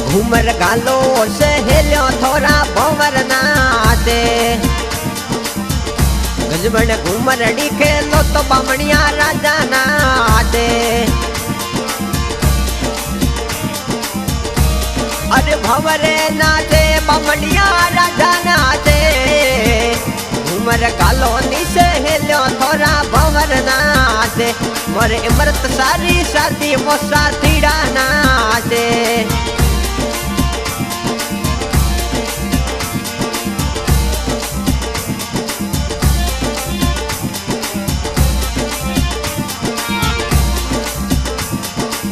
घूमर गालो सहेलो थोड़ा भंवर नाचे गजबन घूमर डिखे लो तो बामणिया राजा नाचे अरे भंवरे नाचे बामणिया राजा नाचे घूमर गालो नी सहेलो थोड़ा भंवर नाचे मोरे इमरत सारी शादी मोसा थीड़ा नाचे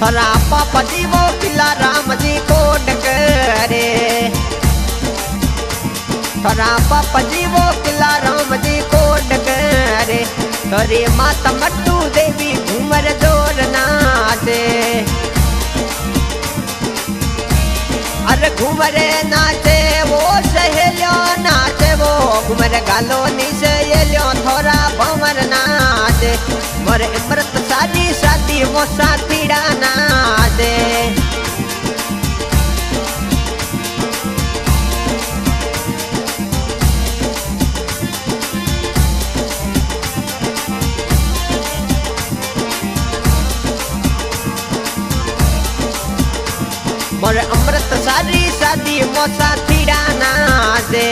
थोड़ा पापा जी वो किला राम जी को डकरे थोड़ा पापा जी वो किला राम जी को डकरे थोड़ी माता मट्टू देवी घूमर जोर नाचे अरे घूमरे नाचे वो सहेलियो नाचे वो घूमर गालो नी सहेलियो थोड़ा भंवर नाचे मोर इमरत सादी शादी मोसा थीड़ा नाचे मोर अमृत सारी शादी मोसा थीड़ा नाचे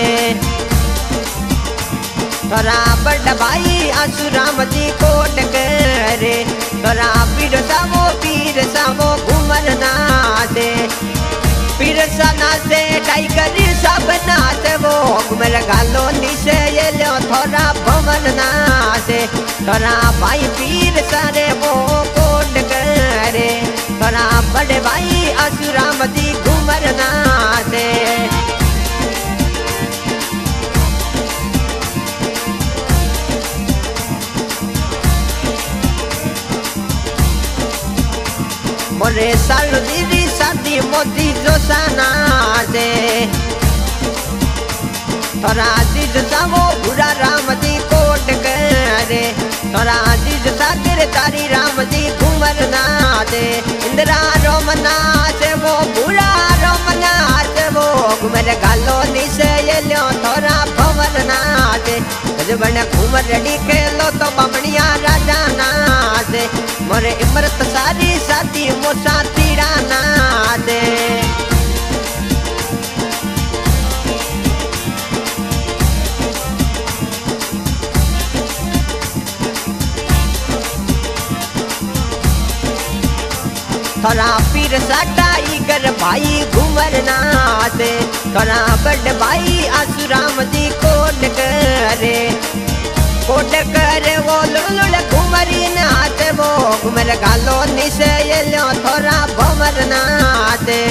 तोरा बड़ भाई आसुराम जी को डकरे तोरा पीर सावो घूमर नाचे पीर सा नाचे टाइगर सब नाचे वो घूमर गालो नीचे ये लो थोड़ा भंवर नाचे तोरा भाई पीर सारे वो को डकरे तोरा बड़े भाई आसुराम जी घूमर नाचे मोरे सालू दीदी शादी मोदी जोशाना से थोड़ा जीज सावो बुरा राम जी कोट करे थोड़ा जीज सागर तारी राम जी घूमर नाचे इंदिरा रोम नाचे वो बुरा रोम नाचे वो घूमर गालो नीचे ये लो थोड़ा भंवर नाचे गजबन घूमर डिखे लो तो बामणिया राजा नाचे मोरे इमरत सारी शादी मोसा थीड़ा नाचे थोड़ा पीर साटा इगर भाई घूमर नाचे थोड़ा बड़ भाई आसुराम जी कोड करे वो लुल घूमरी नाचे वो घूमर गालो निसे ये लो थोड़ा भंवर नाचे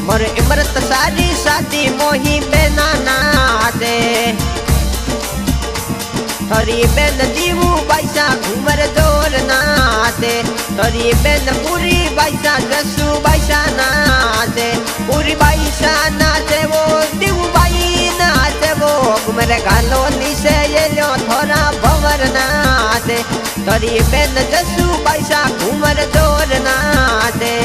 मोर इमरत सारी शादी मोही बेना नाचे थोड़ी बेन जीवू बैसा घूमर जोर नाचे थोड़ी बेन पूरी बैसा जसू बैसा नाचे पूरी बैसा नाचे वो जीवू बाई नाचे वो घूमर गालो नीचे ये लो थोड़ा भंवर नाचे थोड़ी बेन जसू बैसा घूमर जोर नाचे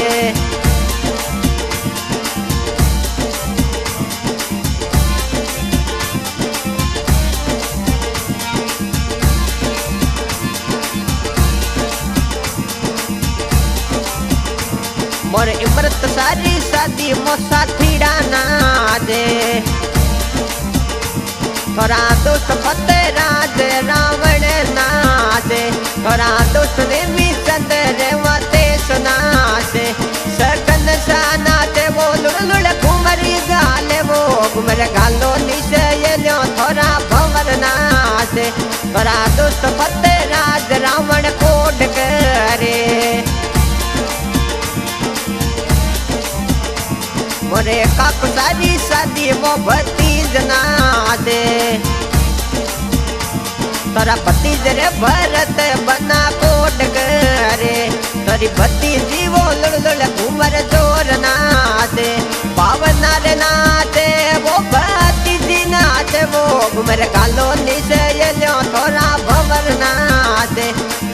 मोर इमरत सारी शादी मोसा थीड़ा नाचे थोड़ा दोस्त फतेह राज रावण नाचे थोड़ा दोस्त देवी चंद रेवते नाचे सकन सा नाचे वो लुल घूमरी गाले वो घूमर गालो नीचे ये लो थोड़ा भंवर नाचे थोड़ा दोस्त फतेह राज रावण कोड करे मोरे काकू सारी शादी वो भतीज नाचे तोरा भतीज रे भरत बना कोट करे तोरी भतीजी वो लुल घूमर जो घूमर गालो निसे ये लो थोड़ा भंवर नाचे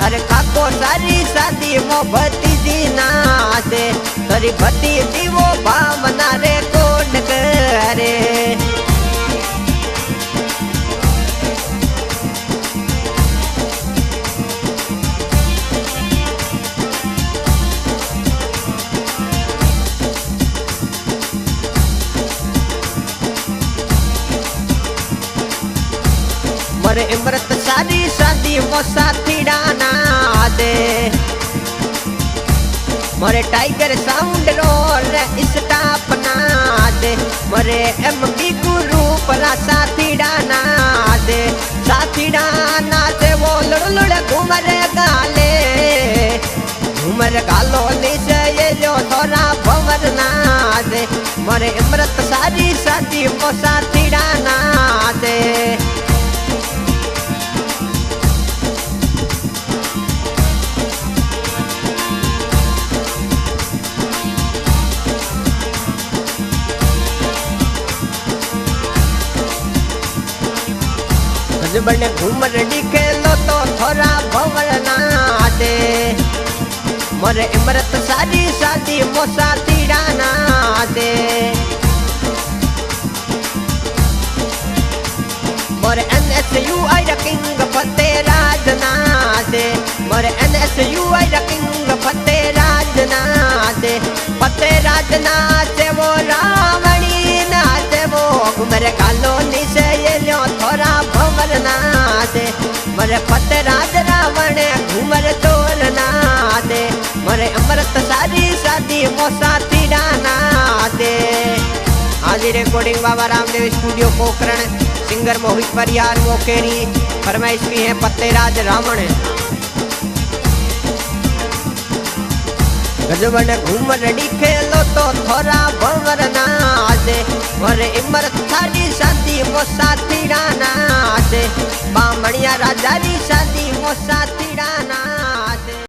अरे काको सारी शादी मो भतीजी नाचे तरी भतीजी वो भावना रे कोड करे मरे इमरत सारी शादी मो साथी डाना दे मरे टाइगर साउंड रोल स्टाफ ना दे मरे एमबी गुरु परा साथी डाना दे साथी डाना से वो लुड़ घूमर गाले घूमर गालो निसे ये जो थोड़ा भंवर ना दे मरे इमरत सारी शादी मो साथी डाना दे बने घूमर दिखेलो तो थोड़ा भंवर नाचे मरे इमरत सारी शादी मो साथी डाना दे मरे NSU आई द किंग फते राज नाचे मरे NSU आई द किंग फते राज नाचे फते राज नाचे वो रावणी नाचे वो घूमर गालो निसे ये लो थोड़ा भंवर नाचे मरे फते राज रावण घूमर तोल नाचे मरे अमृत सारी शादी मो साथी डाना दे आज recording Baba Ramdev studio Pokhran singer मोहित परियार मोकेरी फरमाइश की है फते राज रावण गजबन घूमर दिखेलो तो थोड़ा भंवर नाचे मरे इमरत थारी शादी मो साथी डाना से बामणिया राजा री शादी मो साथी डाना।